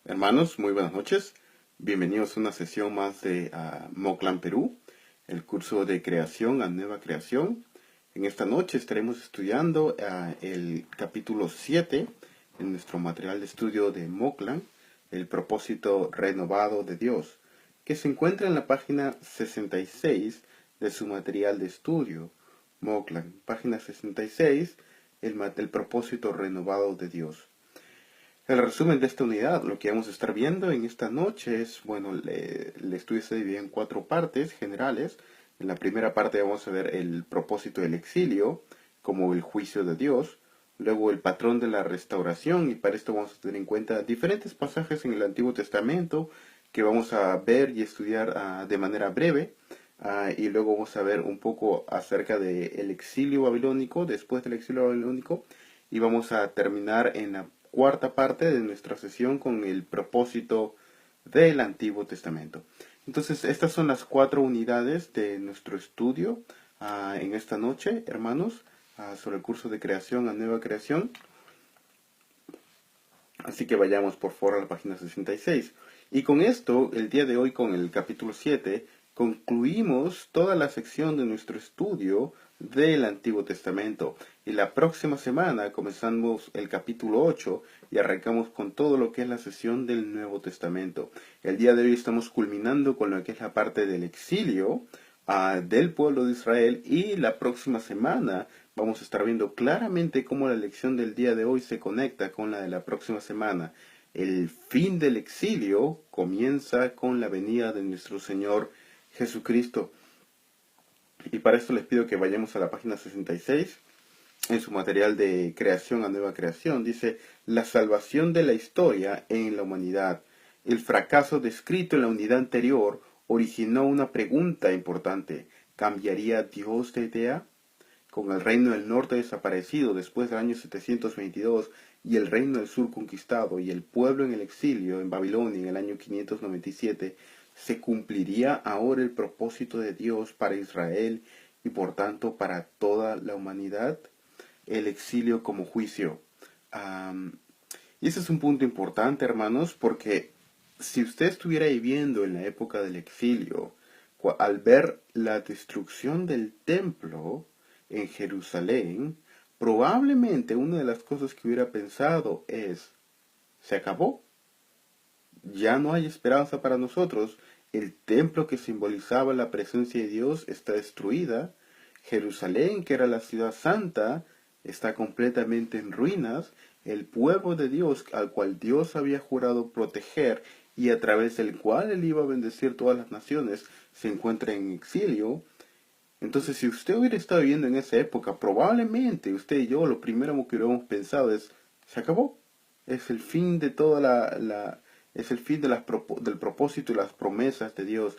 Hermanos, muy buenas noches. Bienvenidos a una sesión más de Moclan Perú, el curso de creación a nueva creación. En esta noche estaremos estudiando el capítulo 7 en nuestro material de estudio de Moclan, el propósito renovado de Dios, que se encuentra en la página 66 de su material de estudio. Moclan, página 66, el propósito renovado de Dios. El resumen de esta unidad, lo que vamos a estar viendo en esta noche es, bueno, el estudio se divide en 4 partes generales. En la primera parte vamos a ver el propósito del exilio, como el juicio de Dios. Luego el patrón de la restauración, y para esto vamos a tener en cuenta diferentes pasajes en el Antiguo Testamento que vamos a ver y estudiar de manera breve. Y luego vamos a ver un poco acerca del exilio babilónico, después del exilio babilónico. Y vamos a terminar en la cuarta parte de nuestra sesión con el propósito del Antiguo Testamento. Entonces, estas son las 4 unidades de nuestro estudio en esta noche, hermanos, sobre el curso de creación a nueva creación. Así que vayamos por favor a la página 66. Y con esto, el día de hoy, con el capítulo 7, concluimos toda la sección de nuestro estudio del Antiguo Testamento. Y la próxima semana comenzamos el capítulo 8 y arrancamos con todo lo que es la sesión del Nuevo Testamento. El día de hoy estamos culminando con lo que es la parte del exilio del pueblo de Israel, y la próxima semana vamos a estar viendo claramente cómo la lección del día de hoy se conecta con la de la próxima semana. El fin del exilio comienza con la venida de nuestro Señor Jesucristo. Y para esto les pido que vayamos a la página 66, en su material de creación a nueva creación. Dice: la salvación de la historia en la humanidad. El fracaso descrito en la unidad anterior originó una pregunta importante. ¿Cambiaría Dios de idea? Con el reino del norte desaparecido después del año 722 y el reino del sur conquistado y el pueblo en el exilio en Babilonia en el año 597, ¿se cumpliría ahora el propósito de Dios para Israel y por tanto para toda la humanidad? El exilio como juicio. Y ese es un punto importante, hermanos, porque si usted estuviera viviendo en la época del exilio, al ver la destrucción del templo en Jerusalén, probablemente una de las cosas que hubiera pensado es: se acabó, ya no hay esperanza para nosotros, el templo que simbolizaba la presencia de Dios está destruida, Jerusalén, que era la ciudad santa, está completamente en ruinas, el pueblo de Dios al cual Dios había jurado proteger y a través del cual él iba a bendecir todas las naciones, se encuentra en exilio. Entonces, si usted hubiera estado viviendo en esa época, probablemente usted y yo lo primero que hubiéramos pensado es: se acabó, es el fin de toda es el fin de del propósito y las promesas de Dios.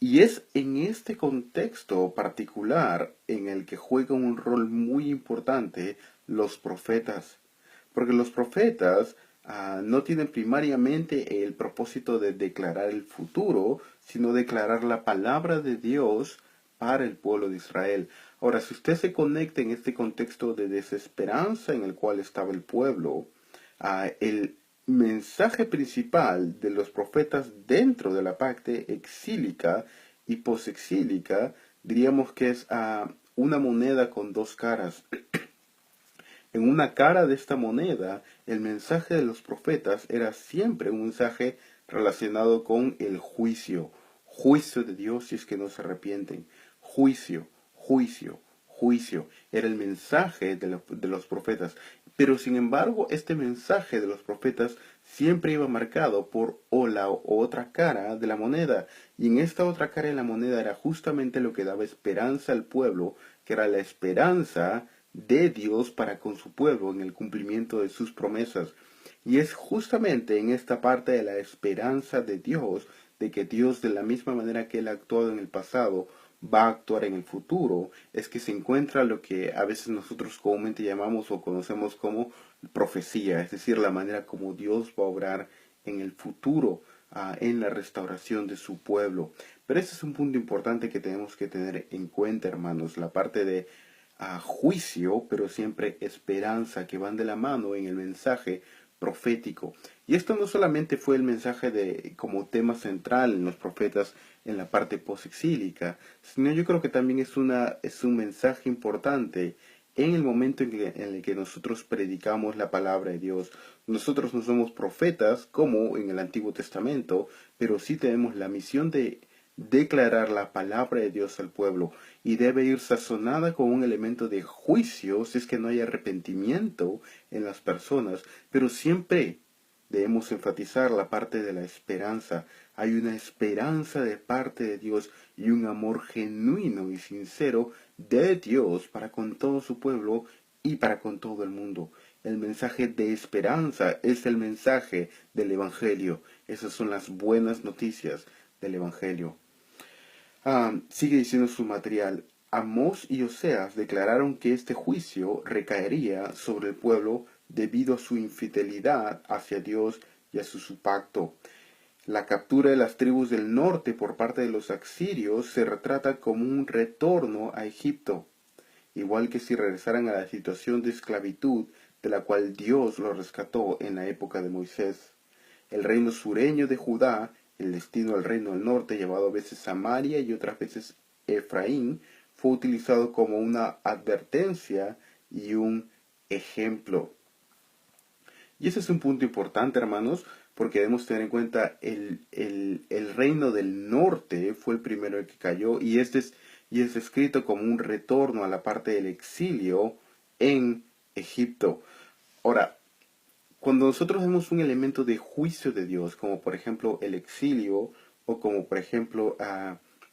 Y es en este contexto particular en el que juegan un rol muy importante los profetas. Porque los profetas no tienen primariamente el propósito de declarar el futuro, sino declarar la palabra de Dios para el pueblo de Israel. Ahora, si usted se conecta en este contexto de desesperanza en el cual estaba el pueblo, el mensaje principal de los profetas dentro de la parte exílica y posexílica, diríamos que es una moneda con dos caras. En una cara de esta moneda, el mensaje de los profetas era siempre un mensaje relacionado con el juicio. Juicio de Dios si es que no se arrepienten. Juicio, juicio, juicio. Era el mensaje de los profetas. Pero sin embargo, este mensaje de los profetas siempre iba marcado por la otra cara de la moneda. Y en esta otra cara de la moneda era justamente lo que daba esperanza al pueblo, que era la esperanza de Dios para con su pueblo en el cumplimiento de sus promesas. Y es justamente en esta parte de la esperanza de Dios, de que Dios, de la misma manera que Él ha actuado en el pasado, va a actuar en el futuro, es que se encuentra lo que a veces nosotros comúnmente llamamos o conocemos como profecía, es decir, la manera como Dios va a obrar en el futuro, en la restauración de su pueblo. Pero ese es un punto importante que tenemos que tener en cuenta, hermanos, la parte de juicio, pero siempre esperanza, que van de la mano en el mensaje profético. Y esto no solamente fue el mensaje de como tema central en los profetas en la parte posexílica, sino yo creo que también es un mensaje importante en el momento en el que nosotros predicamos la palabra de Dios. Nosotros no somos profetas como en el Antiguo Testamento, pero sí tenemos la misión de declarar la palabra de Dios al pueblo, y debe ir sazonada con un elemento de juicio si es que no hay arrepentimiento en las personas, pero siempre debemos enfatizar la parte de la esperanza. Hay una esperanza de parte de Dios y un amor genuino y sincero de Dios para con todo su pueblo y para con todo el mundo. El mensaje de esperanza es el mensaje del Evangelio. Esas son las buenas noticias del Evangelio. Sigue diciendo su material. Amós y Oseas declararon que este juicio recaería sobre el pueblo debido a su infidelidad hacia Dios y a su pacto. La captura de las tribus del norte por parte de los asirios se retrata como un retorno a Egipto, igual que si regresaran a la situación de esclavitud de la cual Dios los rescató en la época de Moisés. El reino sureño de Judá, el destino del reino del norte, llamado a veces Samaria y otras veces Efraín, fue utilizado como una advertencia y un ejemplo. Y ese es un punto importante, hermanos, porque debemos tener en cuenta el reino del norte fue el primero que cayó, y es descrito como un retorno a la parte del exilio en Egipto. Ahora, cuando nosotros vemos un elemento de juicio de Dios, como por ejemplo el exilio, o como por ejemplo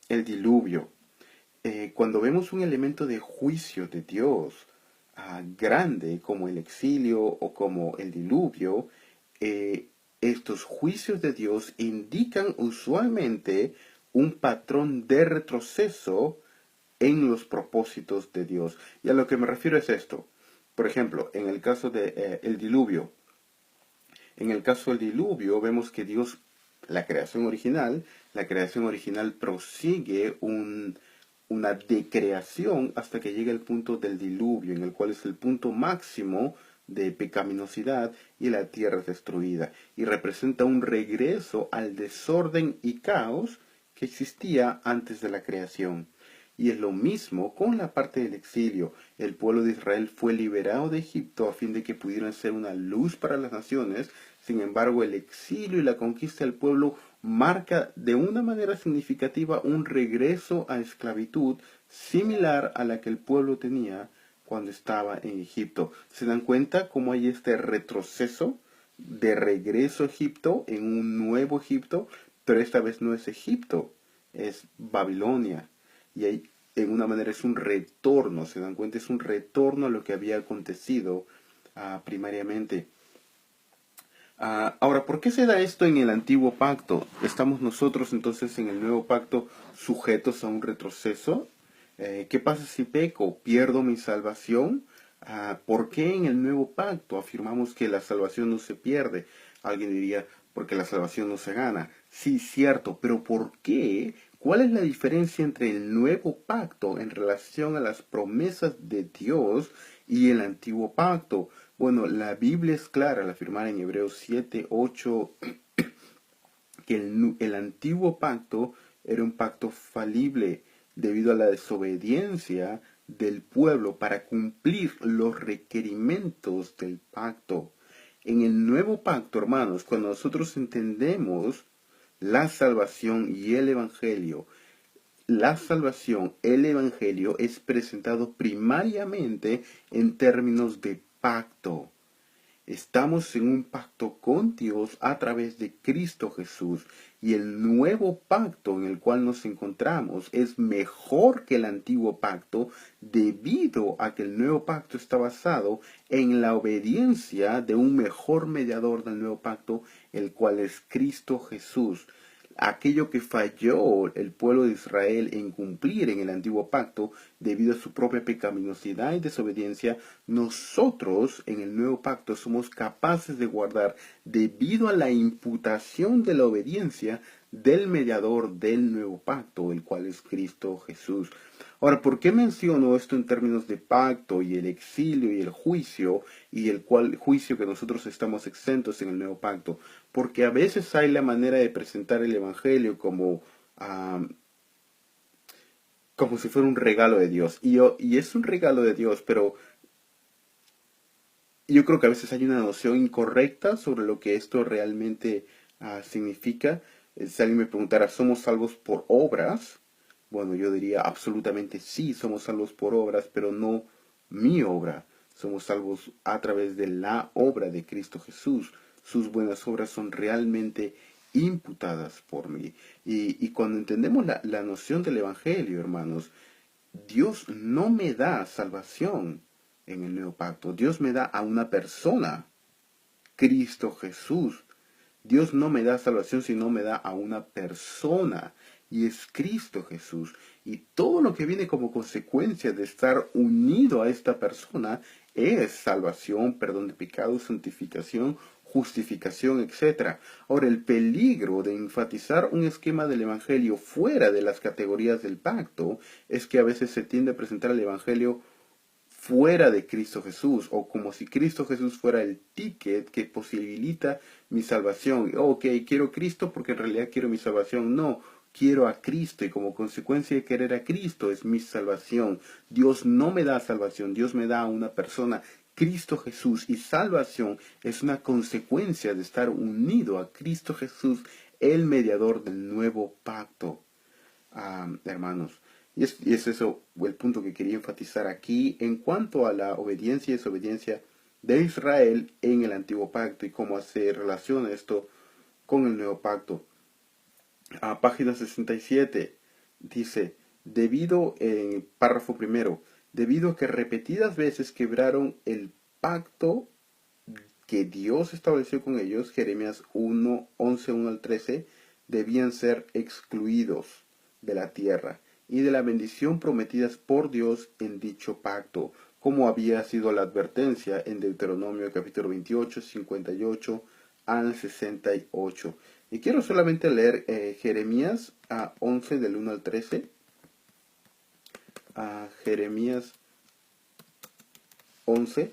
el diluvio, cuando vemos un elemento de juicio de Dios grande, como el exilio o como el diluvio, estos juicios de Dios indican usualmente un patrón de retroceso en los propósitos de Dios. Y a lo que me refiero es esto. Por ejemplo, en el caso de el diluvio, vemos que Dios, la creación original prosigue una decreación hasta que llega el punto del diluvio, en el cual es el punto máximo de pecaminosidad y la tierra es destruida, y representa un regreso al desorden y caos que existía antes de la creación. Y es lo mismo con la parte del exilio. El pueblo de Israel fue liberado de Egipto a fin de que pudieran ser una luz para las naciones. Sin embargo, el exilio y la conquista del pueblo marca de una manera significativa un regreso a esclavitud similar a la que el pueblo tenía cuando estaba en Egipto. ¿Se dan cuenta cómo hay este retroceso de regreso a Egipto en un nuevo Egipto? Pero esta vez no es Egipto, es Babilonia. Y ahí, en una manera, es un retorno, ¿se dan cuenta? Es un retorno a lo que había acontecido primariamente. Ahora, ¿por qué se da esto en el antiguo pacto? ¿Estamos nosotros entonces en el nuevo pacto sujetos a un retroceso? ¿Qué pasa si peco? ¿Pierdo mi salvación? ¿Por qué en el nuevo pacto afirmamos que la salvación no se pierde? Alguien diría, porque la salvación no se gana. Sí, cierto, pero ¿por qué? ¿Cuál es la diferencia entre el nuevo pacto en relación a las promesas de Dios y el antiguo pacto? Bueno, la Biblia es clara al afirmar en Hebreos 7:8 que el antiguo pacto era un pacto falible debido a la desobediencia del pueblo para cumplir los requerimientos del pacto. En el nuevo pacto, hermanos, cuando nosotros entendemos la salvación y el evangelio, la salvación, el evangelio es presentado primariamente en términos de pacto. Estamos en un pacto con Dios a través de Cristo Jesús, y el nuevo pacto en el cual nos encontramos es mejor que el antiguo pacto debido a que el nuevo pacto está basado en la obediencia de un mejor mediador del nuevo pacto, el cual es Cristo Jesús. Aquello que falló el pueblo de Israel en cumplir en el antiguo pacto debido a su propia pecaminosidad y desobediencia, nosotros en el nuevo pacto somos capaces de guardar debido a la imputación de la obediencia del mediador del nuevo pacto, el cual es Cristo Jesús. Ahora, ¿por qué menciono esto en términos de pacto y el exilio y el juicio y el cual juicio que nosotros estamos exentos en el nuevo pacto? Porque a veces hay la manera de presentar el evangelio como como si fuera un regalo de Dios. Y es un regalo de Dios, pero yo creo que a veces hay una noción incorrecta sobre lo que esto realmente significa. Si alguien me preguntara, ¿somos salvos por obras? Bueno, yo diría absolutamente sí, somos salvos por obras, pero no mi obra. Somos salvos a través de la obra de Cristo Jesús. Sus buenas obras son realmente imputadas por mí. Y cuando entendemos la noción del Evangelio, hermanos, Dios no me da salvación en el nuevo pacto. Dios me da a una persona, Cristo Jesús. Dios no me da salvación, sino me da a una persona, y es Cristo Jesús. Y todo lo que viene como consecuencia de estar unido a esta persona es salvación, perdón de pecados, santificación, justificación, etc. Ahora, el peligro de enfatizar un esquema del Evangelio fuera de las categorías del pacto es que a veces se tiende a presentar el Evangelio fuera de Cristo Jesús, o como si Cristo Jesús fuera el ticket que posibilita mi salvación. Ok, quiero Cristo porque en realidad quiero mi salvación. No, quiero a Cristo y como consecuencia de querer a Cristo es mi salvación. Dios no me da salvación, Dios me da a una persona, Cristo Jesús, y salvación es una consecuencia de estar unido a Cristo Jesús, el mediador del nuevo pacto. Hermanos. Y es eso el punto que quería enfatizar aquí en cuanto a la obediencia y desobediencia de Israel en el antiguo pacto y cómo se relaciona esto con el nuevo pacto. A página 67 dice, debido, en párrafo primero, debido a que repetidas veces quebraron el pacto que Dios estableció con ellos, Jeremías 1, 11, 1 al 13, debían ser excluidos de la tierra y de la bendición prometidas por Dios en dicho pacto, como había sido la advertencia en Deuteronomio capítulo 28, 58 al 68. Y quiero solamente leer Jeremías 11 del 1 al 13. Jeremías 11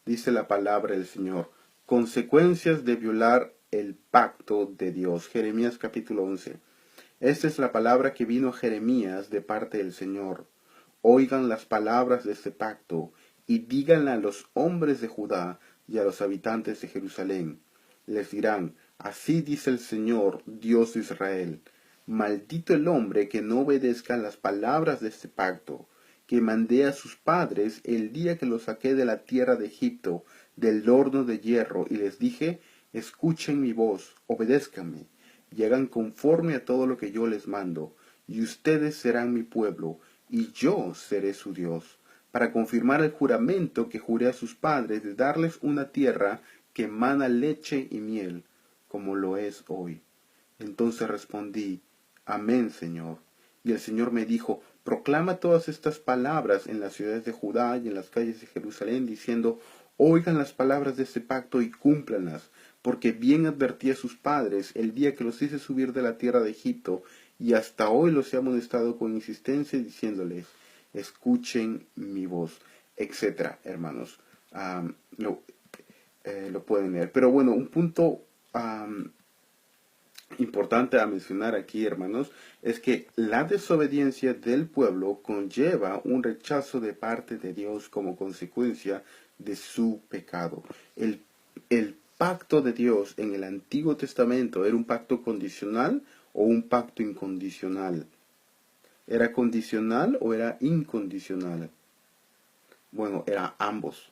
dice la palabra del Señor. Consecuencias de violar el pacto de Dios. Jeremías capítulo 11. Esta es la palabra que vino a Jeremías de parte del Señor. Oigan las palabras de este pacto y díganla a los hombres de Judá y a los habitantes de Jerusalén. Les dirán, así dice el Señor, Dios de Israel. Maldito el hombre que no obedezca las palabras de este pacto, que mandé a sus padres el día que los saqué de la tierra de Egipto, del horno de hierro, y les dije, escuchen mi voz, obedézcanme, y hagan conforme a todo lo que yo les mando, y ustedes serán mi pueblo, y yo seré su Dios, para confirmar el juramento que juré a sus padres de darles una tierra que emana leche y miel, como lo es hoy. Entonces respondí, Amén, Señor. Y el Señor me dijo, proclama todas estas palabras en las ciudades de Judá y en las calles de Jerusalén, diciendo, oigan las palabras de este pacto y cúmplanlas, porque bien advertí a sus padres el día que los hice subir de la tierra de Egipto, y hasta hoy los he amonestado con insistencia, diciéndoles, escuchen mi voz, etcétera, hermanos. Lo pueden leer. Pero bueno, un punto importante a mencionar aquí, hermanos, es que la desobediencia del pueblo conlleva un rechazo de parte de Dios como consecuencia de su pecado. El pacto de Dios en el Antiguo Testamento era un pacto condicional o un pacto incondicional. ¿Era condicional o era incondicional? Bueno, era ambos.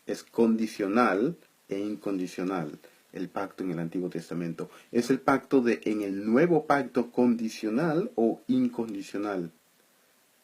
Es condicional e incondicional el pacto en el Antiguo Testamento. ¿Es el pacto en el nuevo pacto condicional o incondicional?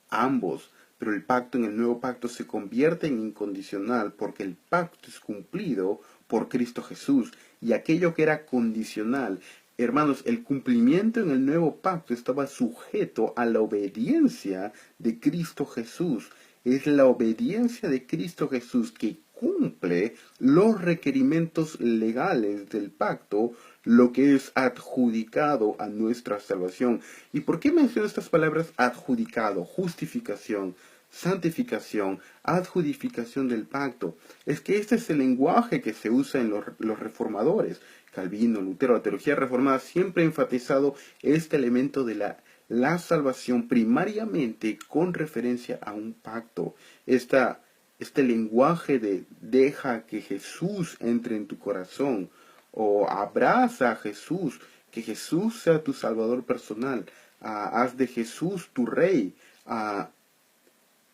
Ambos, pero el pacto en el nuevo pacto se convierte en incondicional porque el pacto es cumplido por Cristo Jesús y aquello que era condicional. Hermanos, el cumplimiento en el nuevo pacto estaba sujeto a la obediencia de Cristo Jesús. Es la obediencia de Cristo Jesús que cumple los requerimientos legales del pacto, lo que es adjudicado a nuestra salvación. ¿Y por qué menciono estas palabras adjudicado, justificación, santificación, adjudicación del pacto? Es que este es el lenguaje que se usa en los reformadores. Calvino, Lutero, la teología reformada siempre ha enfatizado este elemento de la salvación primariamente con referencia a un pacto. Este lenguaje de deja que Jesús entre en tu corazón o abraza a Jesús, que Jesús sea tu salvador personal, haz de Jesús tu rey,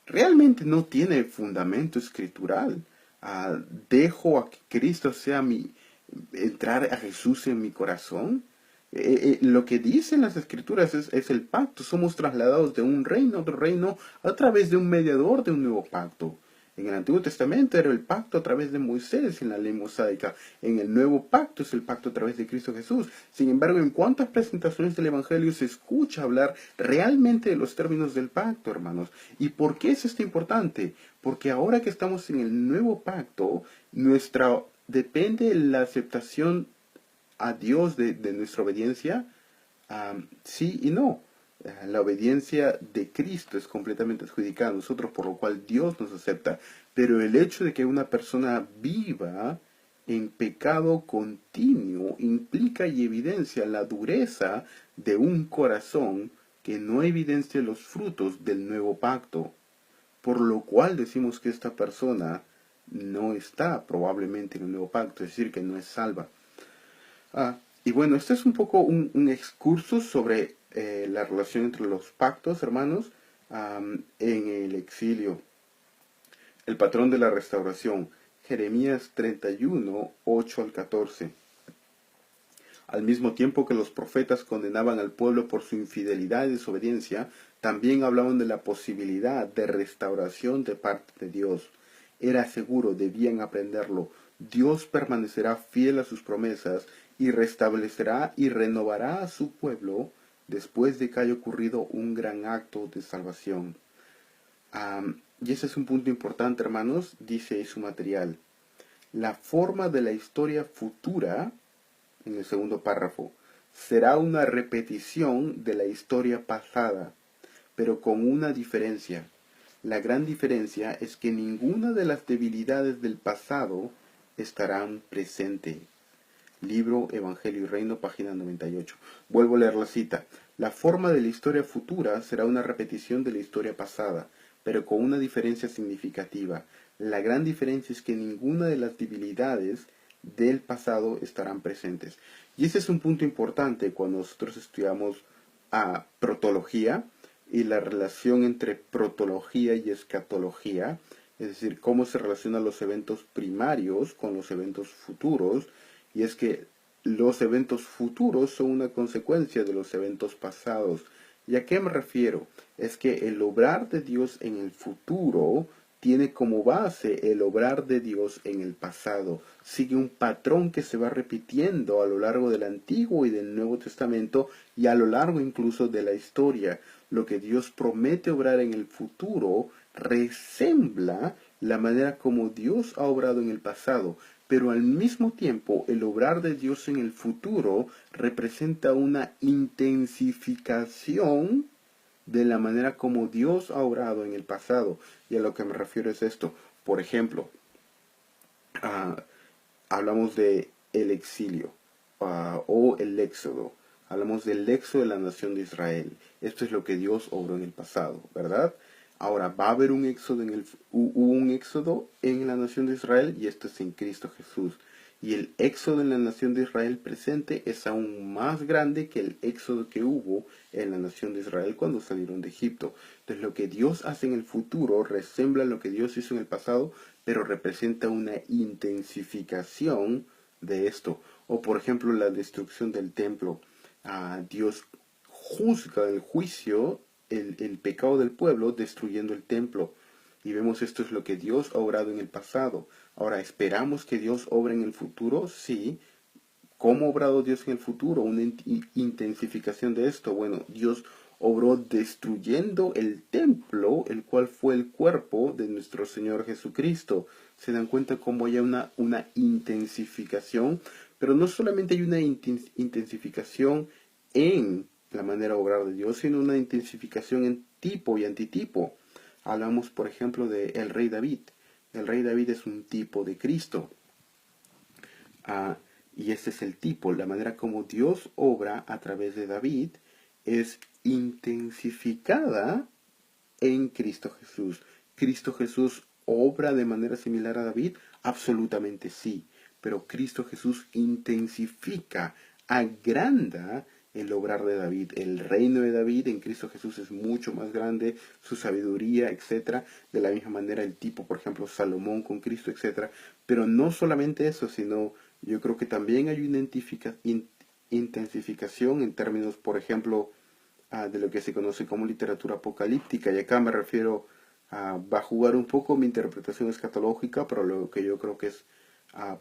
realmente no tiene fundamento escritural. Dejo a que Cristo sea entrar a Jesús en mi corazón. Lo que dicen las escrituras es el pacto. Somos trasladados de un reino a otro reino a través de un mediador de un nuevo pacto. En el Antiguo Testamento era el pacto a través de Moisés en la ley mosaica. En el Nuevo Pacto es el pacto a través de Cristo Jesús. Sin embargo, en cuantas presentaciones del Evangelio se escucha hablar realmente de los términos del pacto, hermanos. ¿Y por qué es esto importante? Porque ahora que estamos en el Nuevo Pacto, depende la aceptación a Dios de nuestra obediencia, sí y no. La obediencia de Cristo es completamente adjudicada a nosotros, por lo cual Dios nos acepta. Pero el hecho de que una persona viva en pecado continuo implica y evidencia la dureza de un corazón que no evidencia los frutos del nuevo pacto. Por lo cual decimos que esta persona no está probablemente en el nuevo pacto, es decir, que no es salva. Y bueno, este es un poco un excurso sobre la relación entre los pactos, hermanos, en el exilio. El patrón de la restauración, Jeremías 31, 8 al 14. Al mismo tiempo que los profetas condenaban al pueblo por su infidelidad y desobediencia, también hablaban de la posibilidad de restauración de parte de Dios. Era seguro, debían aprenderlo. Dios permanecerá fiel a sus promesas y restablecerá y renovará a su pueblo después de que haya ocurrido un gran acto de salvación. Y ese es un punto importante, hermanos, dice ahí su material. La forma de la historia futura, en el segundo párrafo, será una repetición de la historia pasada, pero con una diferencia. La gran diferencia es que ninguna de las debilidades del pasado estarán presentes. Libro Evangelio y Reino, página 98. Vuelvo a leer la cita. La forma de la historia futura será una repetición de la historia pasada, pero con una diferencia significativa. La gran diferencia es que ninguna de las debilidades del pasado estarán presentes. Y ese es un punto importante cuando nosotros estudiamos protología y la relación entre protología y escatología, es decir, cómo se relacionan los eventos primarios con los eventos futuros. Y es que los eventos futuros son una consecuencia de los eventos pasados. ¿Y a qué me refiero? Es que el obrar de Dios en el futuro tiene como base el obrar de Dios en el pasado. Sigue un patrón que se va repitiendo a lo largo del Antiguo y del Nuevo Testamento y a lo largo incluso de la historia. Lo que Dios promete obrar en el futuro resembla la manera como Dios ha obrado en el pasado. Pero al mismo tiempo, el obrar de Dios en el futuro representa una intensificación de la manera como Dios ha obrado en el pasado. Y a lo que me refiero es esto. Por ejemplo, hablamos de el exilio o el éxodo. Hablamos del éxodo de la nación de Israel. Esto es lo que Dios obró en el pasado, ¿verdad? Ahora, va a haber un éxodo hubo un éxodo en la nación de Israel y esto es en Cristo Jesús. Y el éxodo en la nación de Israel presente es aún más grande que el éxodo que hubo en la nación de Israel cuando salieron de Egipto. Entonces lo que Dios hace en el futuro resembla lo que Dios hizo en el pasado, pero representa una intensificación de esto. O por ejemplo la destrucción del templo. Dios juzga el juicio, el pecado del pueblo destruyendo el templo. Y vemos esto es lo que Dios ha obrado en el pasado. Ahora, ¿esperamos que Dios obre en el futuro? Sí. ¿Cómo ha obrado Dios en el futuro? Una intensificación de esto. Bueno, Dios obró destruyendo el templo, el cual fue el cuerpo de nuestro Señor Jesucristo. Se dan cuenta cómo hay una intensificación, pero no solamente hay una intensificación en la manera de obrar de Dios, sino una intensificación en tipo y antitipo. Hablamos, por ejemplo, de el rey David. El rey David es un tipo de Cristo. Y este es el tipo, la manera como Dios obra a través de David es intensificada en Cristo Jesús. ¿Cristo Jesús obra de manera similar a David? Absolutamente sí. Pero Cristo Jesús intensifica, agranda el obrar de David. El reino de David en Cristo Jesús es mucho más grande, su sabiduría, etcétera. De la misma manera el tipo, por ejemplo, Salomón con Cristo, etcétera. Pero no solamente eso, sino yo creo que también hay una intensificación en términos, por ejemplo, de lo que se conoce como literatura apocalíptica. Y acá me refiero va a jugar un poco mi interpretación escatológica, pero lo que yo creo que es,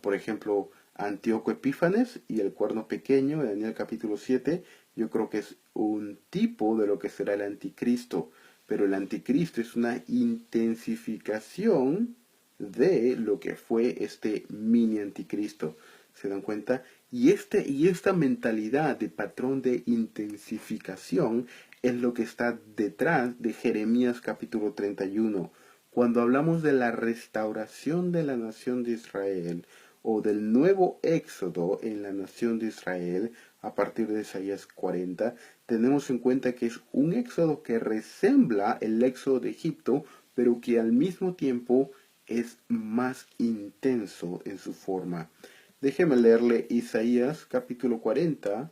por ejemplo, Antíoco Epífanes y el cuerno pequeño, de Daniel capítulo 7, yo creo que es un tipo de lo que será el anticristo. Pero el anticristo es una intensificación de lo que fue este mini anticristo. ¿Se dan cuenta? Y esta mentalidad de patrón de intensificación es lo que está detrás de Jeremías capítulo 31. Cuando hablamos de la restauración de la nación de Israel o del nuevo éxodo en la nación de Israel a partir de Isaías 40, tenemos en cuenta que es un éxodo que resembla el éxodo de Egipto, pero que al mismo tiempo es más intenso en su forma. Déjeme leerle Isaías capítulo 40,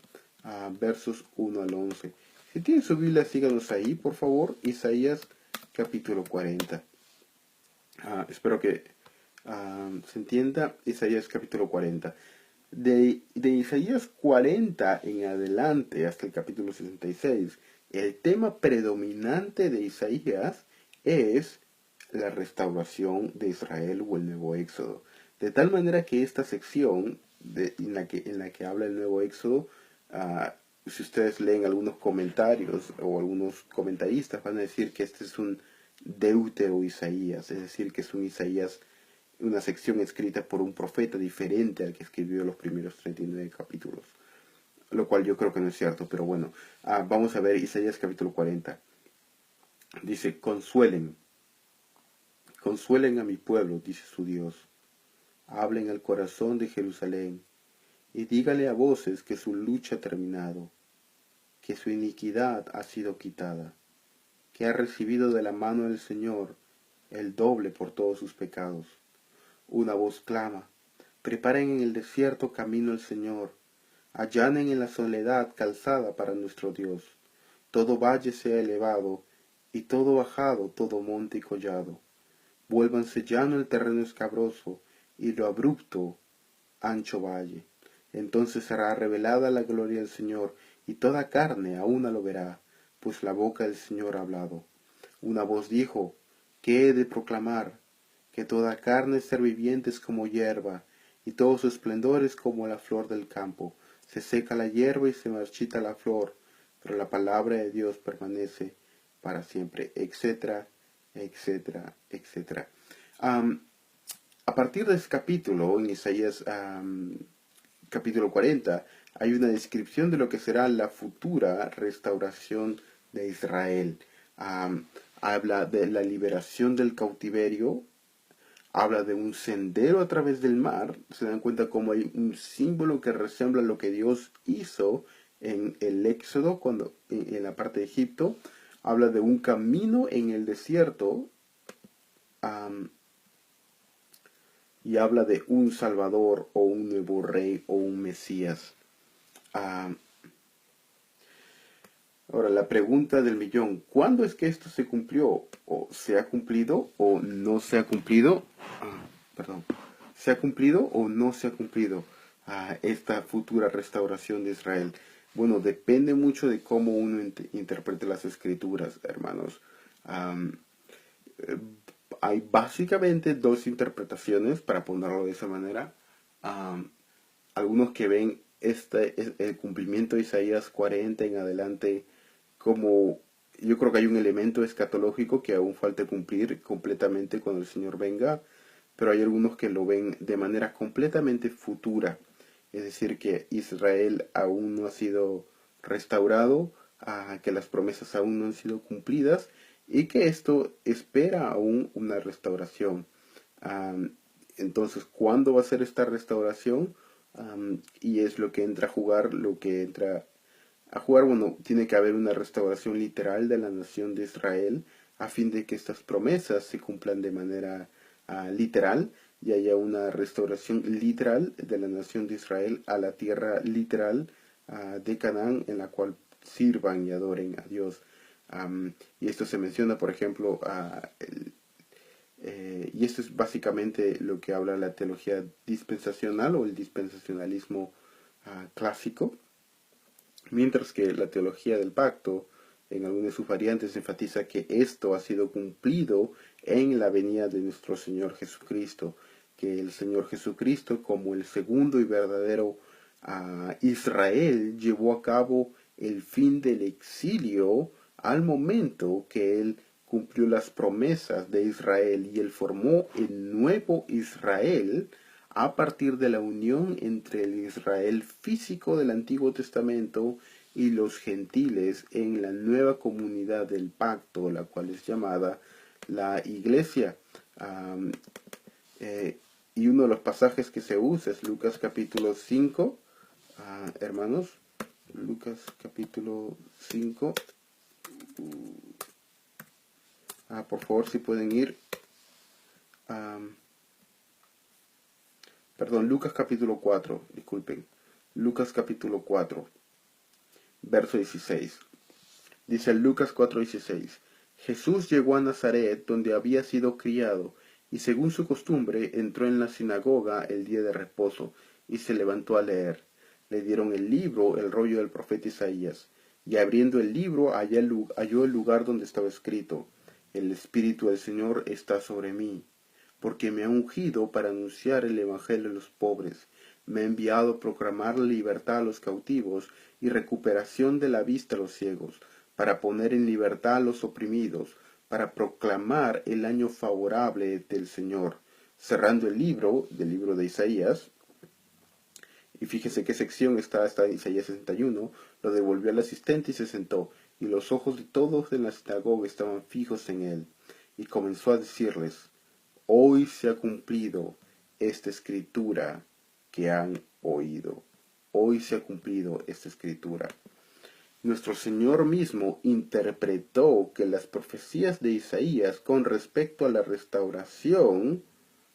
versos 1 al 11. Si tienen su Biblia, síganos ahí, por favor. Isaías capítulo 40. Espero que se entienda. Isaías capítulo 40. De Isaías 40 en adelante hasta el capítulo 66, el tema predominante de Isaías es la restauración de Israel o el nuevo éxodo. De tal manera que esta sección en la que habla el nuevo éxodo, si ustedes leen algunos comentarios o algunos comentaristas van a decir que este es un deutero Isaías, es decir, que es un Isaías, una sección escrita por un profeta diferente al que escribió los primeros 39 capítulos. Lo cual yo creo que no es cierto, pero bueno, vamos a ver Isaías capítulo 40. Dice, consuelen a mi pueblo, dice su Dios. Hablen al corazón de Jerusalén y dígale a voces que su lucha ha terminado, que su iniquidad ha sido quitada, que ha recibido de la mano del Señor el doble por todos sus pecados. Una voz clama, preparen en el desierto camino al Señor, allanen en la soledad calzada para nuestro Dios. Todo valle sea elevado, y todo bajado, todo monte y collado. Vuélvanse llano el terreno escabroso, y lo abrupto, ancho valle. Entonces será revelada la gloria del Señor, y toda carne a una lo verá, pues la boca del Señor ha hablado. Una voz dijo, ¿qué he de proclamar? Que toda carne ser viviente es como hierba, y todo su esplendor es como la flor del campo. Se seca la hierba y se marchita la flor, pero la palabra de Dios permanece para siempre, etcétera, etcétera, etcétera. A partir de este capítulo, en Isaías capítulo 40, hay una descripción de lo que será la futura restauración de Israel. Habla de la liberación del cautiverio, habla de un sendero a través del mar. Se dan cuenta cómo hay un símbolo que resembla lo que Dios hizo en el Éxodo, en la parte de Egipto. Habla de un camino en el desierto, y habla de un Salvador o un nuevo rey o un Mesías. Ahora, la pregunta del millón, ¿cuándo es que esto se cumplió? ¿O se ha cumplido o no se ha cumplido? Perdón. ¿Se ha cumplido o no se ha cumplido esta futura restauración de Israel? Bueno, depende mucho de cómo uno interprete las escrituras, hermanos. Hay básicamente dos interpretaciones, para ponerlo de esa manera. Algunos que ven el cumplimiento de Isaías 40 en adelante como, yo creo que hay un elemento escatológico que aún falta cumplir completamente cuando el Señor venga. pero hay algunos que lo ven de manera completamente futura, es decir, que Israel aún no ha sido restaurado, que las promesas aún no han sido cumplidas y que esto espera aún una restauración. Entonces, ¿cuándo va a ser esta restauración? Y es lo que entra a jugar, bueno, tiene que haber una restauración literal de la nación de Israel a fin de que estas promesas se cumplan de manera literal y haya una restauración literal de la nación de Israel a la tierra literal de Canaán, en la cual sirvan y adoren a Dios. Y esto se menciona, por ejemplo, y esto es básicamente lo que habla la teología dispensacional o el dispensacionalismo clásico, mientras que la teología del pacto, en algunas de sus variantes, enfatiza que esto ha sido cumplido en la venida de nuestro Señor Jesucristo, que el Señor Jesucristo, como el segundo y verdadero Israel, llevó a cabo el fin del exilio al momento que Él cumplió las promesas de Israel y Él formó el nuevo Israel a partir de la unión entre el Israel físico del Antiguo Testamento y los gentiles en la nueva comunidad del pacto, la cual es llamada la iglesia. Y uno de los pasajes que se usa es Lucas capítulo 5, hermanos, Lucas capítulo 5. Por favor, si pueden ir. Lucas capítulo 4, disculpen. Lucas capítulo 4, verso 16. Dice Lucas 4:16. Jesús llegó a Nazaret, donde había sido criado, y según su costumbre entró en la sinagoga el día de reposo, y se levantó a leer. Le dieron el libro, el rollo del profeta Isaías, y abriendo el libro halló el lugar donde estaba escrito: El Espíritu del Señor está sobre mí, porque me ha ungido para anunciar el Evangelio a los pobres, me ha enviado a proclamar libertad a los cautivos y recuperación de la vista a los ciegos, para poner en libertad a los oprimidos, para proclamar el año favorable del Señor. Cerrando el libro, del libro de Isaías, y fíjese qué sección está en Isaías 61, lo devolvió al asistente y se sentó, y los ojos de todos en la sinagoga estaban fijos en él, y comenzó a decirles: Hoy se ha cumplido esta escritura que han oído. Hoy se ha cumplido esta escritura. Nuestro Señor mismo interpretó que las profecías de Isaías con respecto a la restauración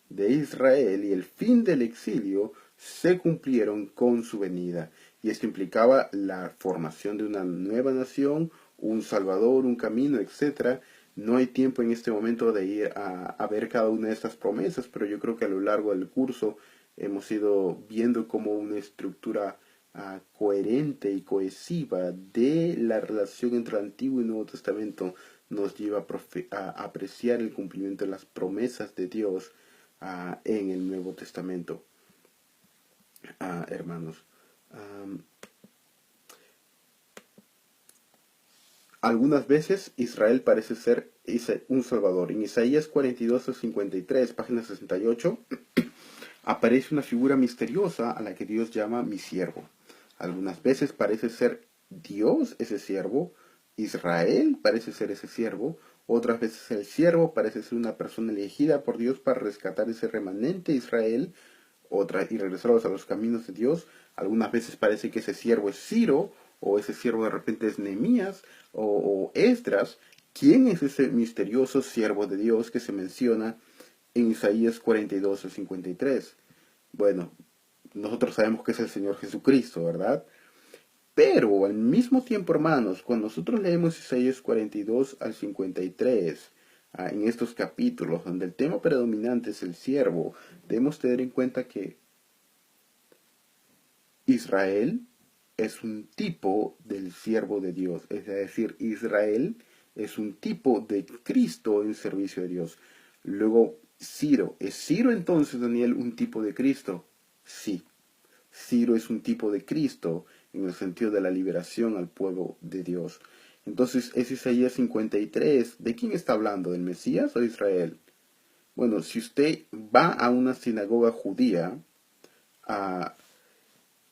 de Israel y el fin del exilio se cumplieron con su venida. Y esto implicaba la formación de una nueva nación, un Salvador, un camino, etc. No hay tiempo en este momento de ir a ver cada una de estas promesas, pero yo creo que a lo largo del curso hemos ido viendo como una estructura coherente y cohesiva de la relación entre el Antiguo y Nuevo Testamento nos lleva a apreciar el cumplimiento de las promesas de Dios en el Nuevo Testamento, hermanos. Algunas veces Israel parece ser un salvador. En Isaías 42 al 53, página 68, aparece una figura misteriosa a la que Dios llama mi siervo. Algunas veces parece ser Dios ese siervo, Israel parece ser ese siervo, otras veces el siervo parece ser una persona elegida por Dios para rescatar ese remanente Israel y regresarlos a los caminos de Dios. Algunas veces parece que ese siervo es Ciro, o ese siervo de repente es Nehemías o Esdras. ¿Quién es ese misterioso siervo de Dios que se menciona en Isaías 42 al 53? Bueno, nosotros sabemos que es el Señor Jesucristo, ¿verdad? Pero al mismo tiempo, hermanos, cuando nosotros leemos Isaías 42 al 53, en estos capítulos donde el tema predominante es el siervo, debemos tener en cuenta que Israel es un tipo del siervo de Dios, es decir, Israel es un tipo de Cristo en servicio de Dios. Luego, Ciro, ¿es Ciro entonces, Daniel, un tipo de Cristo? Sí, Ciro es un tipo de Cristo en el sentido de la liberación al pueblo de Dios. Entonces, es Isaías 53. ¿De quién está hablando? ¿Del Mesías o de Israel? Bueno, si usted va a una sinagoga judía ah,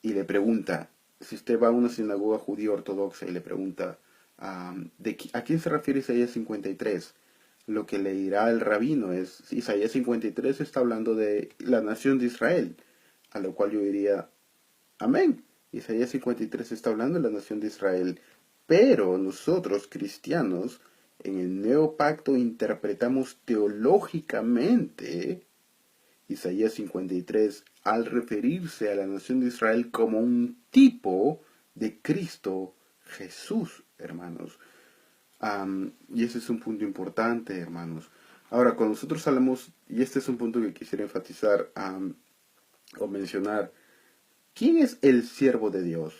y le pregunta, si usted va a una sinagoga judía ortodoxa y le pregunta, ¿a quién se refiere Isaías 53? Lo que le dirá el rabino es, Isaías 53 está hablando de la nación de Israel, a lo cual yo diría, amén. Isaías 53 está hablando de la nación de Israel, pero nosotros cristianos en el nuevo pacto interpretamos teológicamente Isaías 53 al referirse a la nación de Israel como un tipo de Cristo Jesús, hermanos. Y ese es un punto importante, hermanos. Ahora, cuando nosotros hablamos, y este es un punto que quisiera enfatizar o mencionar, ¿quién es el siervo de Dios?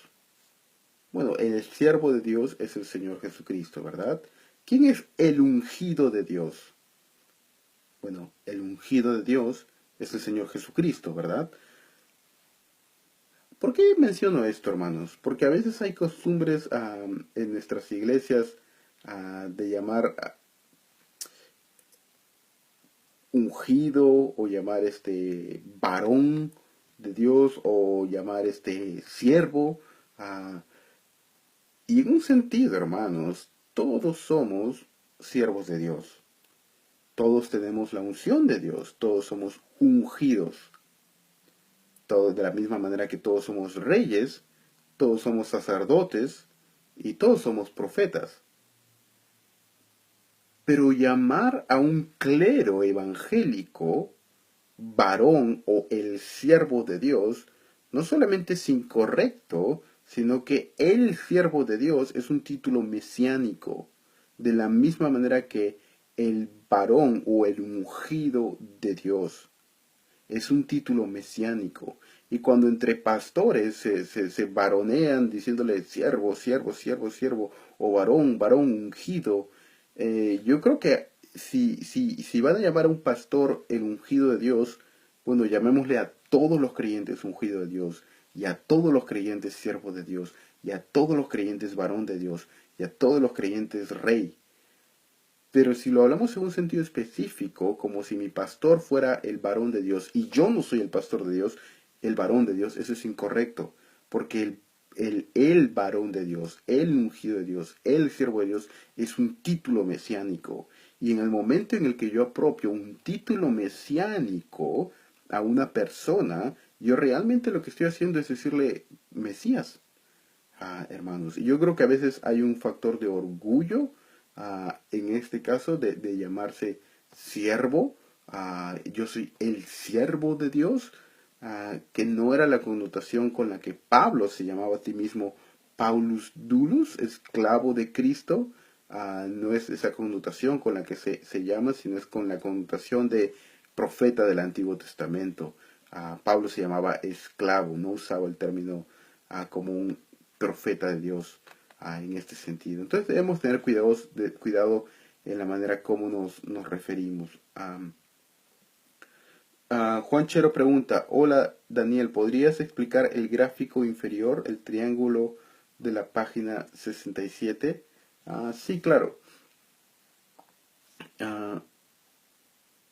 Bueno, el siervo de Dios es el Señor Jesucristo, ¿verdad? ¿Quién es el ungido de Dios? Bueno, el ungido de Dios es el Señor Jesucristo, ¿verdad? ¿Por qué menciono esto, hermanos? Porque a veces hay costumbres en nuestras iglesias de llamar ungido o llamar varón de Dios o llamar siervo. ah, y en un sentido, hermanos, todos somos siervos de Dios. Todos tenemos la unción de Dios. Todos somos ungidos. Todos de la misma manera que todos somos reyes, todos somos sacerdotes y todos somos profetas. Pero llamar a un clero evangélico varón o el siervo de Dios no solamente es incorrecto, sino que el siervo de Dios es un título mesiánico, de la misma manera que el varón o el ungido de Dios es un título mesiánico. Y cuando entre pastores se varonean diciéndole siervo, siervo, siervo, siervo, o varón, varón ungido, yo creo que si van a llamar a un pastor el ungido de Dios, bueno, llamémosle a todos los creyentes ungido de Dios, y a todos los creyentes siervo de Dios, y a todos los creyentes varón de Dios, y a todos los creyentes rey. Pero si lo hablamos en un sentido específico, como si mi pastor fuera el varón de Dios y yo no soy el pastor de Dios, el varón de Dios, eso es incorrecto. Porque el varón de Dios, el ungido de Dios, el siervo de Dios, es un título mesiánico. Y en el momento en el que yo apropio un título mesiánico a una persona, yo realmente lo que estoy haciendo es decirle Mesías. Hermanos. Y yo creo que a veces hay un factor de orgullo, en este caso, de llamarse siervo. Yo soy el siervo de Dios, que no era la connotación con la que Pablo se llamaba a sí mismo Paulus Dulus, esclavo de Cristo. No es esa connotación con la que se llama, sino es con la connotación de profeta del Antiguo Testamento. Pablo se llamaba esclavo, no usaba el término como un profeta de Dios en este sentido. Entonces debemos tener cuidado en la manera como nos referimos. Juan Chero pregunta, hola Daniel, ¿podrías explicar el gráfico inferior, el triángulo de la página 67? Sí, claro. Ah,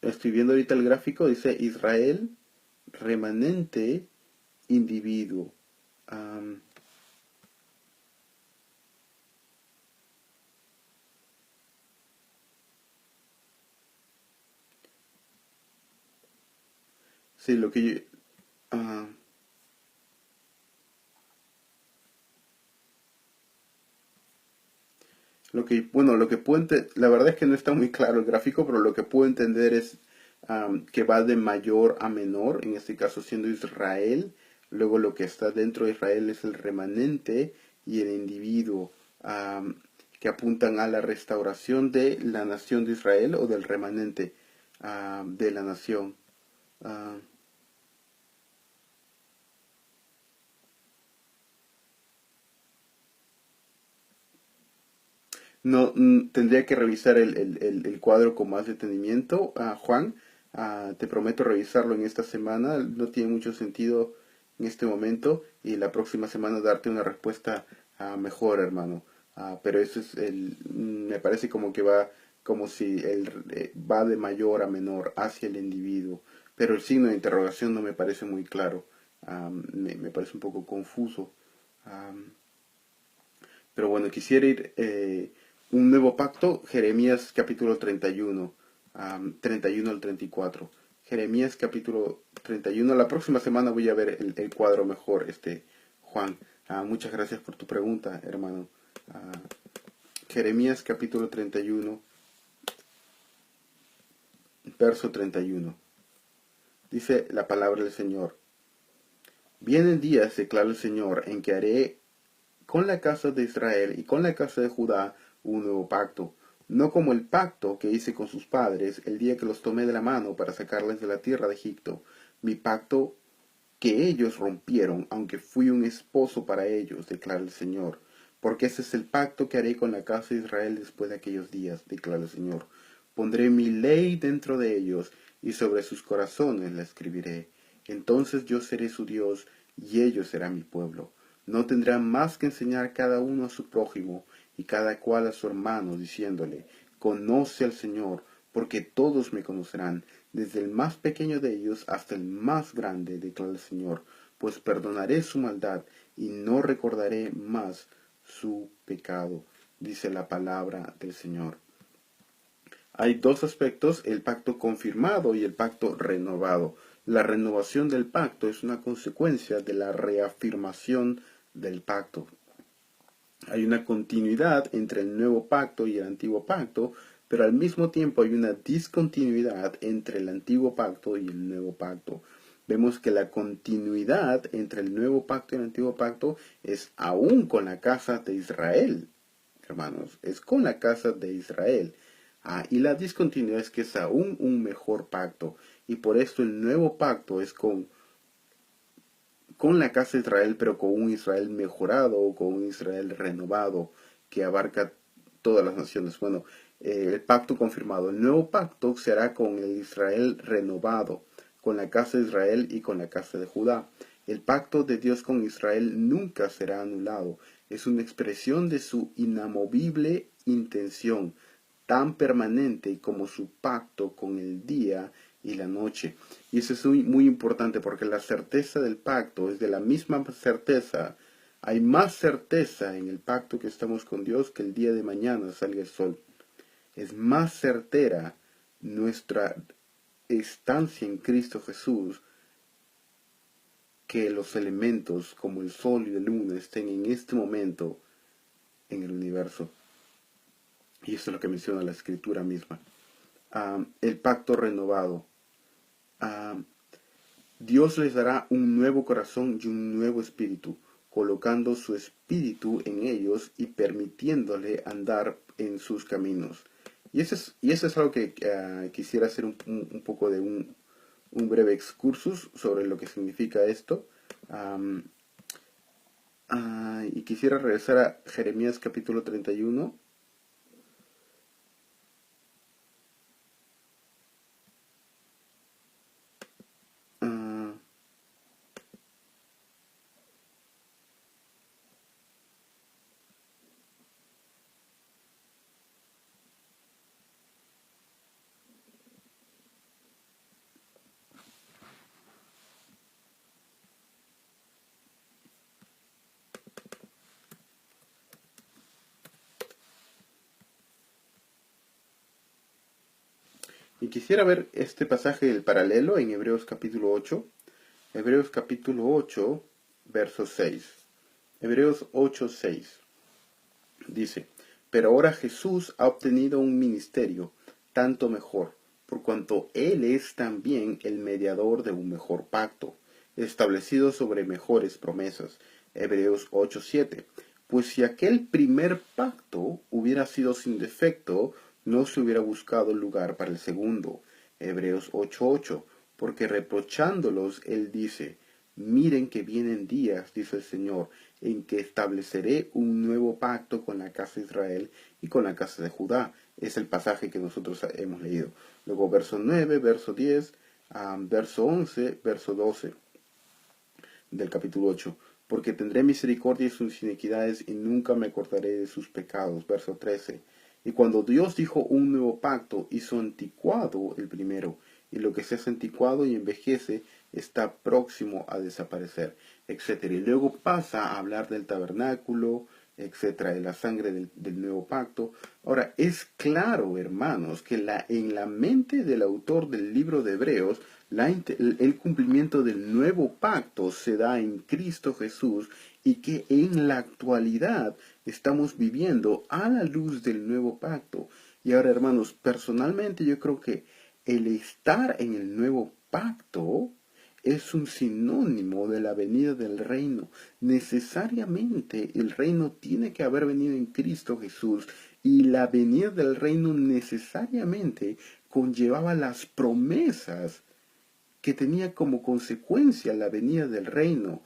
Estoy viendo ahorita el gráfico, dice Israel, remanente, individuo. Am, sí, lo que yo... ah, lo que la verdad es que no está muy claro el gráfico, pero lo que puedo entender es que va de mayor a menor, en este caso siendo Israel, luego lo que está dentro de Israel es el remanente y el individuo, que apuntan a la restauración de la nación de Israel o del remanente de la nación. Ah, No, tendría que revisar el cuadro con más detenimiento. Juan, te prometo revisarlo en esta semana. No tiene mucho sentido en este momento y la próxima semana darte una respuesta mejor, hermano. Pero eso es me parece como que va como si va de mayor a menor hacia el individuo, pero el signo de interrogación no me parece muy claro, me parece un poco confuso. Pero bueno, quisiera ir un nuevo pacto, Jeremías capítulo 31, 31 al 34. Jeremías capítulo 31. La próxima semana voy a ver el cuadro mejor, Juan. Muchas gracias por tu pregunta, hermano. Jeremías capítulo 31, verso 31. Dice la palabra del Señor. Vienen días, declara el Señor, en que haré con la casa de Israel y con la casa de Judá un nuevo pacto, no como el pacto que hice con sus padres el día que los tomé de la mano para sacarles de la tierra de Egipto, mi pacto que ellos rompieron, aunque fui un esposo para ellos, declara el Señor. Porque ese es el pacto que haré con la casa de Israel después de aquellos días, declara el Señor. Pondré mi ley dentro de ellos, y sobre sus corazones la escribiré. Entonces yo seré su Dios, y ellos serán mi pueblo. No tendrán más que enseñar cada uno a su prójimo, y cada cual a su hermano, diciéndole, conoce al Señor, porque todos me conocerán, desde el más pequeño de ellos hasta el más grande, declara el Señor, pues perdonaré su maldad y no recordaré más su pecado, dice la palabra del Señor. Hay dos aspectos, el pacto confirmado y el pacto renovado. La renovación del pacto es una consecuencia de la reafirmación del pacto. Hay una continuidad entre el nuevo pacto y el antiguo pacto, pero al mismo tiempo hay una discontinuidad entre el antiguo pacto y el nuevo pacto. Vemos que la continuidad entre el nuevo pacto y el antiguo pacto es aún con la casa de Israel, hermanos, es con la casa de Israel. Y la discontinuidad es que es aún un mejor pacto, y por esto el nuevo pacto es con la casa de Israel, pero con un Israel mejorado, o con un Israel renovado, que abarca todas las naciones. Bueno, el pacto confirmado. El nuevo pacto se hará con el Israel renovado, con la casa de Israel y con la casa de Judá. El pacto de Dios con Israel nunca será anulado. Es una expresión de su inamovible intención, tan permanente como su pacto con el día y la noche. Y eso es muy importante porque la certeza del pacto es de la misma certeza. Hay más certeza en el pacto que estamos con Dios que el día de mañana salga el sol. Es más certera nuestra estancia en Cristo Jesús que los elementos como el sol y la luna estén en este momento en el universo. Y eso es lo que menciona la escritura misma. El pacto renovado. Dios les dará un nuevo corazón y un nuevo espíritu, colocando su espíritu en ellos y permitiéndole andar en sus caminos. Y eso es algo que quisiera hacer un poco de un breve excursus sobre lo que significa esto. Y quisiera regresar a Jeremías capítulo 31. Y quisiera ver este pasaje del paralelo en Hebreos capítulo 8. Hebreos capítulo 8, verso 6. Hebreos 8, 6. Dice, pero ahora Jesús ha obtenido un ministerio tanto mejor, por cuanto Él es también el mediador de un mejor pacto, establecido sobre mejores promesas. Hebreos 8, 7. Pues si aquel primer pacto hubiera sido sin defecto, no se hubiera buscado lugar para el segundo. Hebreos 8, 8. Porque reprochándolos, Él dice, miren que vienen días, dice el Señor, en que estableceré un nuevo pacto con la casa de Israel y con la casa de Judá. Es el pasaje que nosotros hemos leído. Luego verso 9, verso 10, verso 11, verso 12 del capítulo 8. Porque tendré misericordia de sus iniquidades y nunca me acordaré de sus pecados. Verso 13. Y cuando Dios dijo un nuevo pacto, hizo anticuado el primero, y lo que se hace anticuado y envejece está próximo a desaparecer, etcétera. Y luego pasa a hablar del tabernáculo, etcétera, de la sangre del nuevo pacto. Ahora, es claro, hermanos, que en la mente del autor del libro de Hebreos, el cumplimiento del nuevo pacto se da en Cristo Jesús y que en la actualidad estamos viviendo a la luz del nuevo pacto. Y ahora, hermanos, personalmente yo creo que el estar en el nuevo pacto es un sinónimo de la venida del reino. Necesariamente el reino tiene que haber venido en Cristo Jesús, y la venida del reino necesariamente conllevaba las promesas que tenía como consecuencia la venida del reino.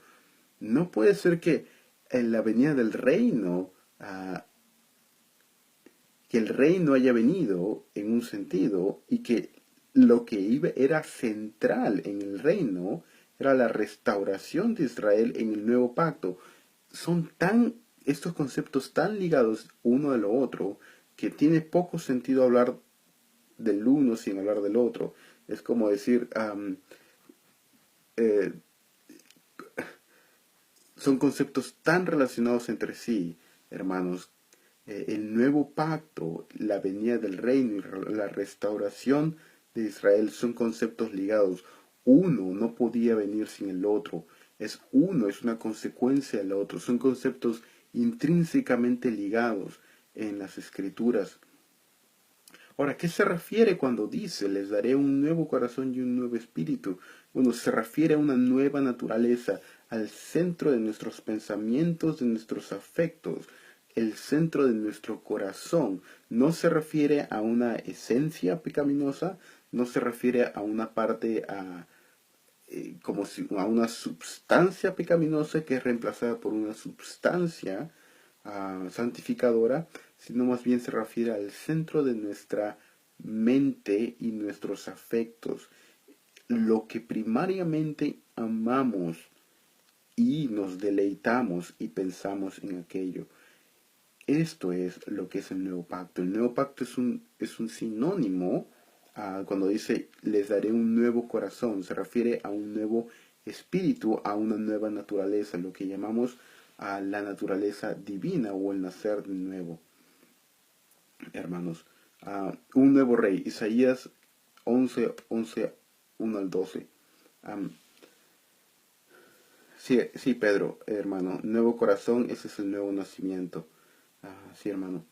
No puede ser que en la venida del reino, que el reino haya venido en un sentido y que lo que iba era central en el reino era la restauración de Israel en el nuevo pacto. Son estos conceptos tan ligados uno de lo otro que tiene poco sentido hablar del uno sin hablar del otro. Es como decir, eh, son conceptos tan relacionados entre sí, hermanos. El nuevo pacto, la venida del reino y la restauración de Israel son conceptos ligados. Uno no podía venir sin el otro. Es uno, es una consecuencia del otro. Son conceptos intrínsecamente ligados en las escrituras. Ahora, ¿qué se refiere cuando dice, les daré un nuevo corazón y un nuevo espíritu? Bueno, se refiere a una nueva naturaleza, al centro de nuestros pensamientos, de nuestros afectos, el centro de nuestro corazón. No se refiere a una esencia pecaminosa, no se refiere a una parte, como si, a una substancia pecaminosa que es reemplazada por una substancia santificadora, sino más bien se refiere al centro de nuestra mente y nuestros afectos, lo que primariamente amamos y nos deleitamos y pensamos en aquello. Esto es lo que es el nuevo pacto. El nuevo pacto es un sinónimo cuando dice les daré un nuevo corazón. Se refiere a un nuevo espíritu, a una nueva naturaleza, lo que llamamos a la naturaleza divina o el nacer de nuevo. Hermanos, un nuevo rey. Isaías 11, 1 al 12. Sí, Pedro, hermano, nuevo corazón, ese es el nuevo nacimiento. Sí, hermano.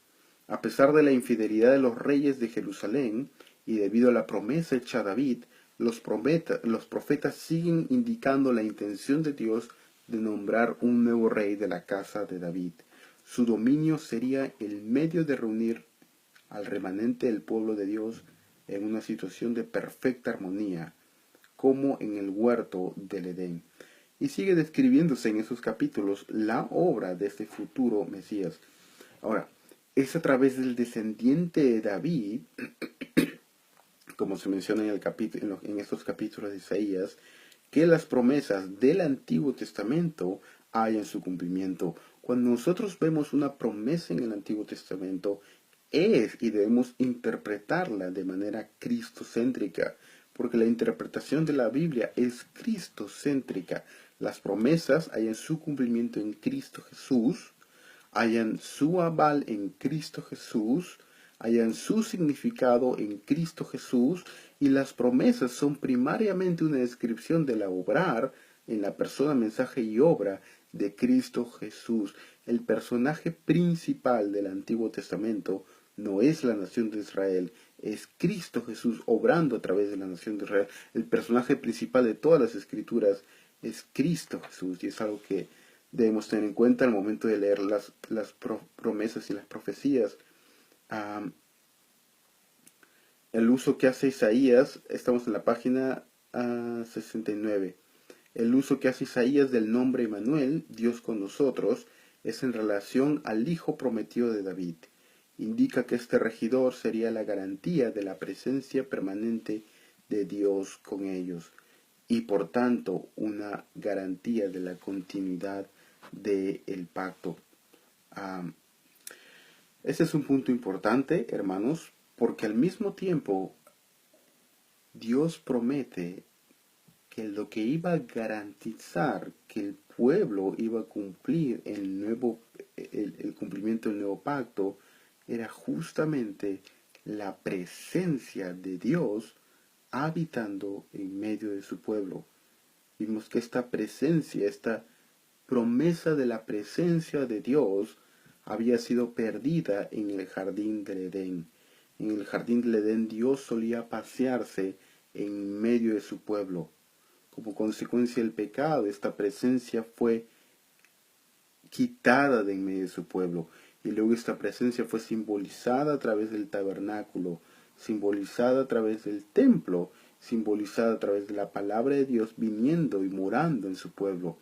A pesar de la infidelidad de los reyes de Jerusalén y debido a la promesa hecha a David, los profetas siguen indicando la intención de Dios de nombrar un nuevo rey de la casa de David. Su dominio sería el medio de reunir al remanente del pueblo de Dios en una situación de perfecta armonía, como en el huerto del Edén. Y sigue describiéndose en esos capítulos la obra de este futuro Mesías. Ahora, es a través del descendiente de David, como se menciona en estos capítulos de Isaías, que las promesas del Antiguo Testamento hayan su cumplimiento. Cuando nosotros vemos una promesa en el Antiguo Testamento, es y debemos interpretarla de manera cristocéntrica, porque la interpretación de la Biblia es cristocéntrica. Las promesas hayan su cumplimiento en Cristo Jesús, hayan su aval en Cristo Jesús, hayan su significado en Cristo Jesús, y las promesas son primariamente una descripción del obrar en la persona, mensaje y obra de Cristo Jesús. El personaje principal del Antiguo Testamento no es la nación de Israel, es Cristo Jesús obrando a través de la nación de Israel. El personaje principal de todas las escrituras es Cristo Jesús, y es algo que debemos tener en cuenta al momento de leer las promesas y las profecías. El uso que hace Isaías, estamos en la página 69. El uso que hace Isaías del nombre Emmanuel, Dios con nosotros, es en relación al hijo prometido de David. Indica que este regidor sería la garantía de la presencia permanente de Dios con ellos, y por tanto una garantía de la continuidad del pacto. Ese es un punto importante, hermanos, porque al mismo tiempo Dios promete que lo que iba a garantizar que el pueblo iba a cumplir el cumplimiento del nuevo pacto era justamente la presencia de Dios habitando en medio de su pueblo. Vimos que esta presencia, esta promesa de la presencia de Dios había sido perdida en el jardín del Edén. En el jardín del Edén Dios solía pasearse en medio de su pueblo. Como consecuencia del pecado, esta presencia fue quitada de en medio de su pueblo. Y luego esta presencia fue simbolizada a través del tabernáculo, simbolizada a través del templo, simbolizada a través de la palabra de Dios viniendo y morando en su pueblo.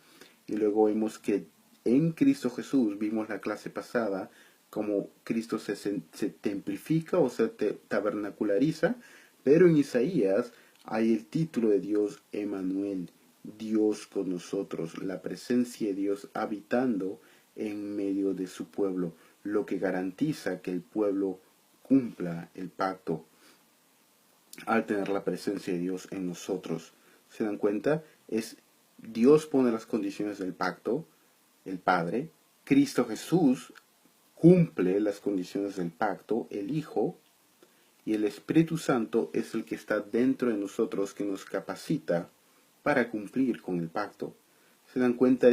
Y luego vemos que en Cristo Jesús, vimos la clase pasada, como Cristo se templifica o se tabernaculariza, pero en Isaías hay el título de Dios Emmanuel, Dios con nosotros, la presencia de Dios habitando en medio de su pueblo, lo que garantiza que el pueblo cumpla el pacto al tener la presencia de Dios en nosotros. ¿Se dan cuenta? Es Dios pone las condiciones del pacto, el Padre, Cristo Jesús cumple las condiciones del pacto, el Hijo, y el Espíritu Santo es el que está dentro de nosotros, que nos capacita para cumplir con el pacto. ¿Se dan cuenta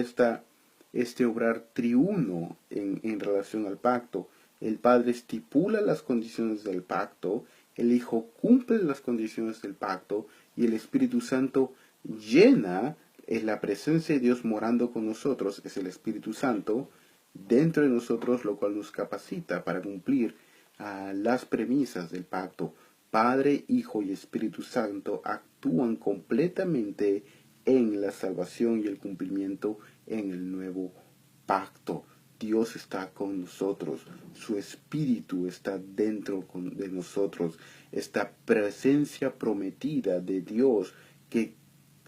este obrar triuno en relación al pacto? El Padre estipula las condiciones del pacto, el Hijo cumple las condiciones del pacto y el Espíritu Santo llena, es la presencia de Dios morando con nosotros, es el Espíritu Santo dentro de nosotros, lo cual nos capacita para cumplir las premisas del pacto. Padre, Hijo y Espíritu Santo actúan completamente en la salvación y el cumplimiento en el nuevo pacto. Dios está con nosotros, su Espíritu está dentro de nosotros, esta presencia prometida de Dios que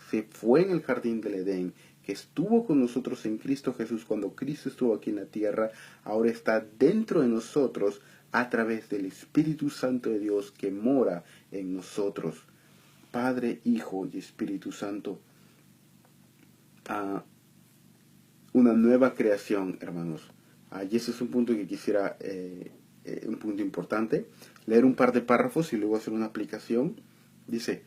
se fue en el jardín del Edén, que estuvo con nosotros en Cristo Jesús cuando Cristo estuvo aquí en la tierra, ahora está dentro de nosotros a través del Espíritu Santo de Dios que mora en nosotros. Padre, Hijo y Espíritu Santo. Una nueva creación, hermanos. Y ese es un punto que quisiera, un punto importante. Leer un par de párrafos y luego hacer una aplicación. Dice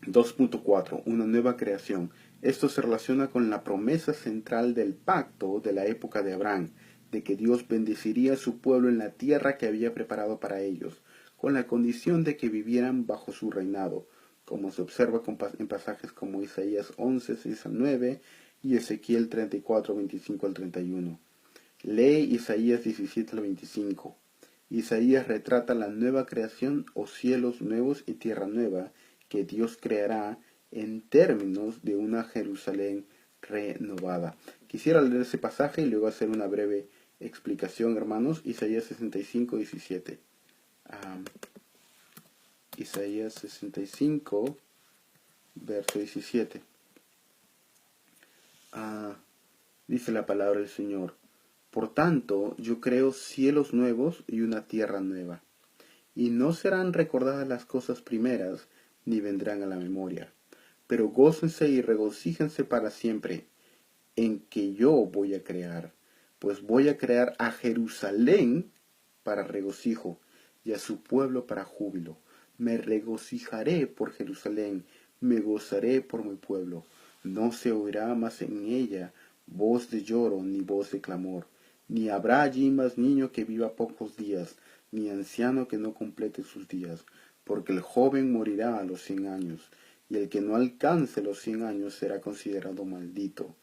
2.4, una nueva creación. Esto se relaciona con la promesa central del pacto de la época de Abraham, de que Dios bendeciría a su pueblo en la tierra que había preparado para ellos, con la condición de que vivieran bajo su reinado, como se observa en pasajes como Isaías 11, 6 al 9 y Ezequiel 34, 25 al 31. Lee Isaías 17 al 25. Isaías retrata la nueva creación o cielos nuevos y tierra nueva que Dios creará en términos de una Jerusalén renovada. Quisiera leer ese pasaje y luego hacer una breve explicación, hermanos. Isaías 65, 17. Isaías 65, verso 17. Dice la palabra del Señor: por tanto, yo creo cielos nuevos y una tierra nueva, y no serán recordadas las cosas primeras, ni vendrán a la memoria. Pero gócense y regocíjense para siempre en que yo voy a crear, pues voy a crear a Jerusalén para regocijo y a su pueblo para júbilo. Me regocijaré por Jerusalén, me gozaré por mi pueblo. No se oirá más en ella voz de lloro ni voz de clamor, ni habrá allí más niño que viva pocos días, ni anciano que no complete sus días, porque el joven morirá a los 100 años, y el que no alcance los 100 años será considerado maldito.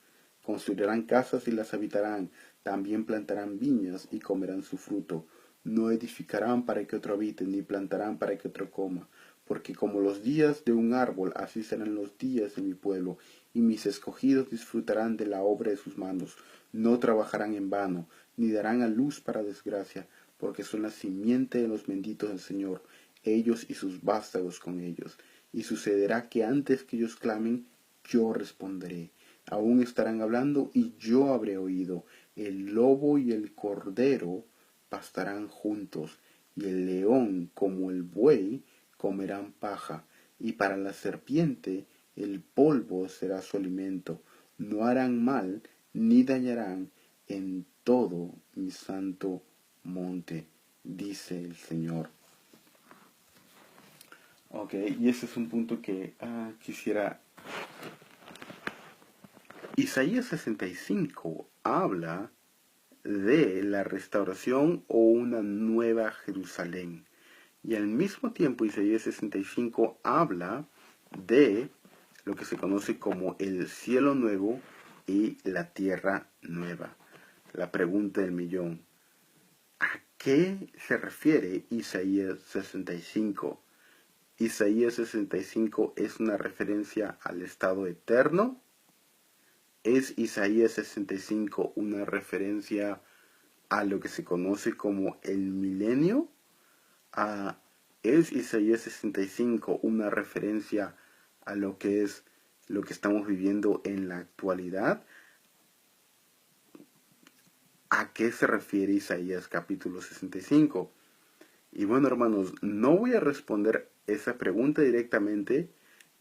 Construirán casas y las habitarán, también plantarán viñas y comerán su fruto. No edificarán para que otro habite, ni plantarán para que otro coma, porque como los días de un árbol, así serán los días de mi pueblo, y mis escogidos disfrutarán de la obra de sus manos. No trabajarán en vano, ni darán a luz para desgracia, porque son la simiente de los benditos del Señor, ellos y sus vástagos con ellos. Y sucederá que antes que ellos clamen, yo responderé. Aún estarán hablando y yo habré oído. El lobo y el cordero pastarán juntos, y el león como el buey comerán paja, y para la serpiente el polvo será su alimento. No harán mal ni dañarán en todo mi santo monte, dice el Señor. Ok, y ese es un punto que quisiera. Isaías 65 habla de la restauración o una nueva Jerusalén. Y al mismo tiempo Isaías 65 habla de lo que se conoce como el cielo nuevo y la tierra nueva. La pregunta del millón: ¿a qué se refiere Isaías 65? ¿Isaías 65 es una referencia al estado eterno? ¿Es Isaías 65 una referencia a lo que se conoce como el milenio? ¿Es Isaías 65 una referencia a lo que es lo que estamos viviendo en la actualidad? ¿A qué se refiere Isaías capítulo 65? Y bueno, hermanos, no voy a responder esa pregunta directamente,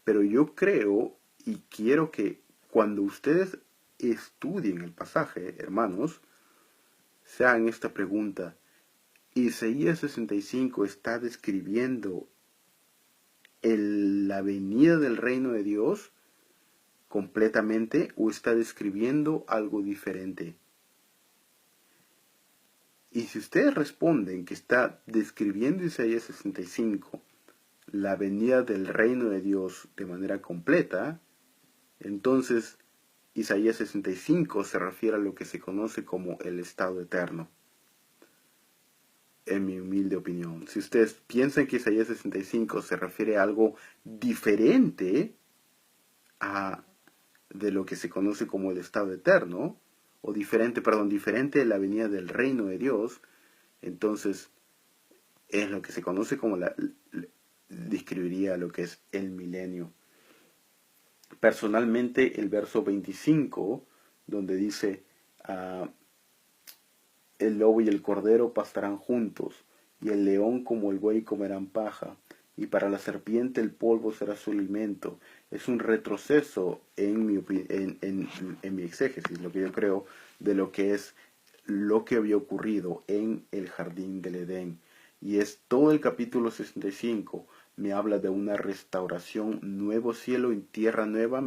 pero yo creo y quiero que cuando ustedes estudien el pasaje, hermanos, se hagan esta pregunta: ¿Isaías 65 está describiendo la venida del reino de Dios completamente o está describiendo algo diferente? Y si ustedes responden que está describiendo Isaías 65 la venida del reino de Dios de manera completa, entonces Isaías 65 se refiere a lo que se conoce como el estado eterno. En mi humilde opinión, si ustedes piensan que Isaías 65 se refiere a algo diferente de lo que se conoce como el estado eterno, o diferente de la venida del reino de Dios, entonces es lo que se conoce como describiría lo que es el milenio. Personalmente, el verso 25, donde dice: el lobo y el cordero pastarán juntos, y el león como el buey comerán paja, y para la serpiente el polvo será su alimento. Es un retroceso en mi exégesis, lo que yo creo de lo que es lo que había ocurrido en el jardín del Edén. Y es todo el capítulo 65 me habla de una restauración, nuevo cielo y tierra nueva.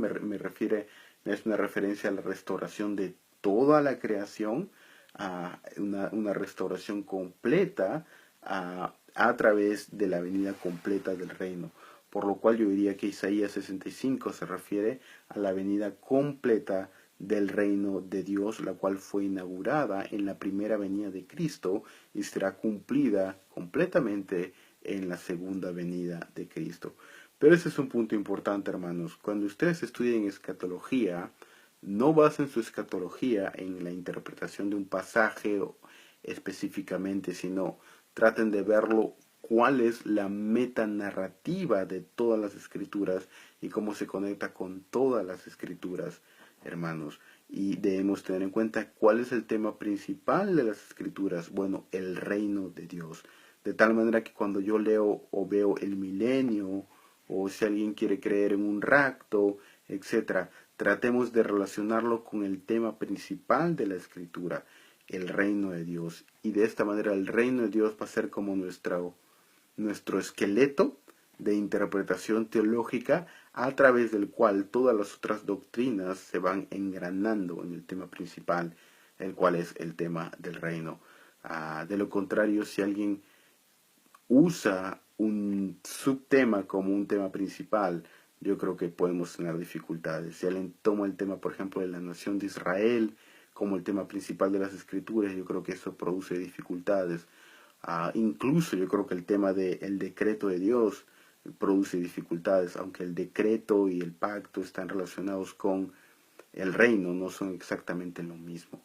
Es una referencia a la restauración de toda la creación, a una restauración completa a través de la venida completa del reino. Por lo cual yo diría que Isaías 65 se refiere a la venida completa del reino de Dios, la cual fue inaugurada en la primera venida de Cristo y será cumplida completamente en la segunda venida de Cristo. Pero ese es un punto importante, hermanos. Cuando ustedes estudien escatología, no basen su escatología en la interpretación de un pasaje específicamente, sino traten de verlo cuál es la metanarrativa de todas las escrituras y cómo se conecta con todas las escrituras, hermanos. Y debemos tener en cuenta cuál es el tema principal de las escrituras. Bueno, el reino de Dios. De tal manera que cuando yo leo o veo el milenio, o si alguien quiere creer en un rapto, etc., tratemos de relacionarlo con el tema principal de la escritura, el reino de Dios. Y de esta manera el reino de Dios va a ser como nuestro esqueleto de interpretación teológica, a través del cual todas las otras doctrinas se van engranando en el tema principal, el cual es el tema del reino. De lo contrario, si alguien usa un subtema como un tema principal, yo creo que podemos tener dificultades. Si alguien toma el tema, por ejemplo, de la nación de Israel como el tema principal de las escrituras, yo creo que eso produce dificultades. Incluso yo creo que el tema del decreto de Dios produce dificultades, aunque el decreto y el pacto están relacionados con el reino, no son exactamente lo mismo.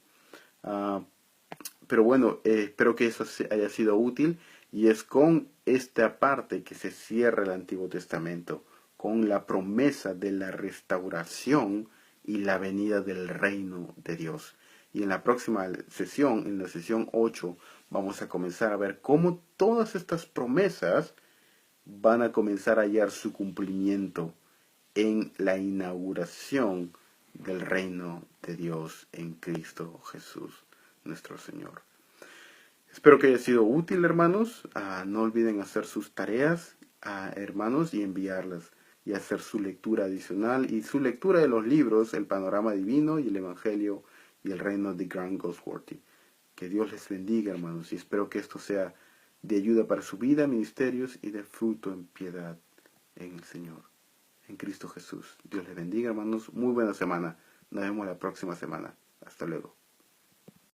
Pero bueno, espero que eso haya sido útil, y es con esta parte que se cierra el Antiguo Testamento, con la promesa de la restauración y la venida del reino de Dios. Y en la próxima sesión, en la sesión 8, vamos a comenzar a ver cómo todas estas promesas van a comenzar a hallar su cumplimiento en la inauguración del reino de Dios en Cristo Jesús, nuestro Señor. Espero que haya sido útil, hermanos. No olviden hacer sus tareas, hermanos, y enviarlas, y hacer su lectura adicional y su lectura de los libros, El Panorama Divino y el Evangelio y el Reino de Grant Goldsworthy. Que Dios les bendiga, hermanos, y espero que esto sea de ayuda para su vida, ministerios y de fruto en piedad en el Señor, en Cristo Jesús. Dios les bendiga, hermanos. Muy buena semana. Nos vemos la próxima semana. Hasta luego.